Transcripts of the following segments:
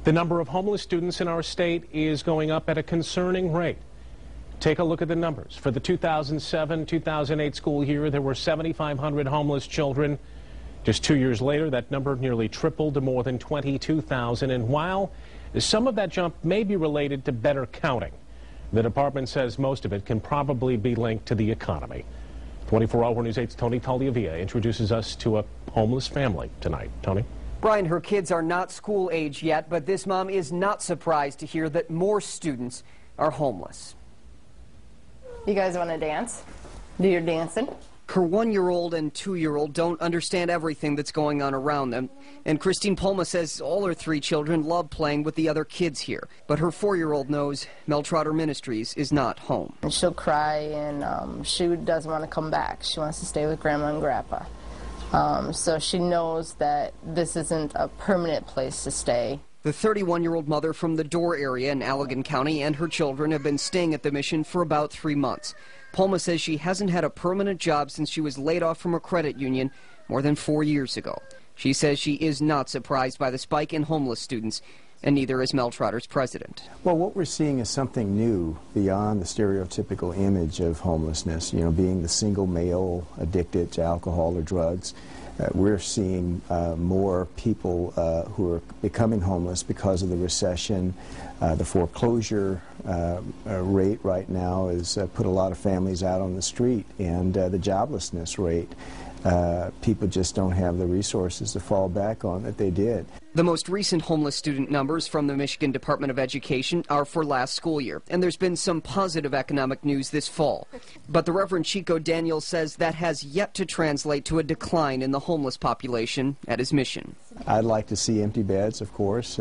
The number of homeless students in our state is going up at a concerning rate. Take a look at the numbers. For the 2007-2008 school year, there were 7,500 homeless children. Just 2 years later, that number nearly tripled to more than 22,000. And while some of that jump may be related to better counting, the department says most of it can probably be linked to the economy. 24-Hour News 8's Tony Tagliavia introduces us to a homeless family tonight. Tony? Brian, her kids are not school age yet, but this mom is not surprised to hear that more students are homeless. You guys want to dance? Do your dancing? Her 1-year-old and 2-year-old don't understand everything that's going on around them. And Christine Palma says all her 3 children love playing with the other kids here. But her 4-year-old knows Mel Trotter Ministries is not home. And she'll cry, and she doesn't want to come back. She wants to stay with Grandma and Grandpa. So she knows that this isn't a permanent place to stay. The 31-year-old mother from the Door area in Allegan County and her children have been staying at the mission for about 3 months. Palma says she hasn't had a permanent job since she was laid off from a credit union more than 4 years ago. She says she is not surprised by the spike in homeless students, and neither is Mel Trotter's president. Well, what we're seeing is something new beyond the stereotypical image of homelessness, being the single male addicted to alcohol or drugs. We're seeing more people who are becoming homeless because of the recession. The foreclosure rate right now has put a lot of families out on the street, and the joblessness rate. People just don't have the resources to fall back on that they did. The most recent homeless student numbers from the Michigan Department of Education are for last school year, and there's been some positive economic news this fall. But the Reverend Chico Daniels says that has yet to translate to a decline in the homeless population at his mission. I'd like to see empty beds, of course,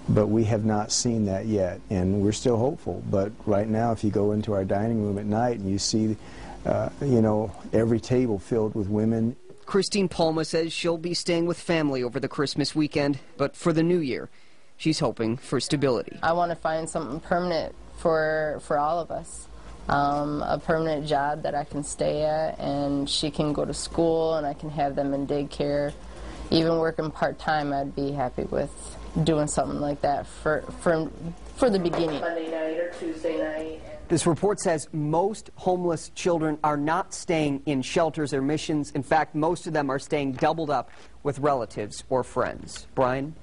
but we have not seen that yet, and we're still hopeful. But right now, if you go into our dining room at night and you see every table filled with women. Christine Palma says she'll be staying with family over the Christmas weekend, but for the new year, she's hoping for stability. I want to find something permanent for all of us. A permanent job that I can stay at, and she can go to school, and I can have them in daycare. Even working part-time, I'd be happy with doing something like that for the beginning. Monday night or Tuesday night. This report says most homeless children are not staying in shelters or missions. In fact, most of them are staying doubled up with relatives or friends. Brian?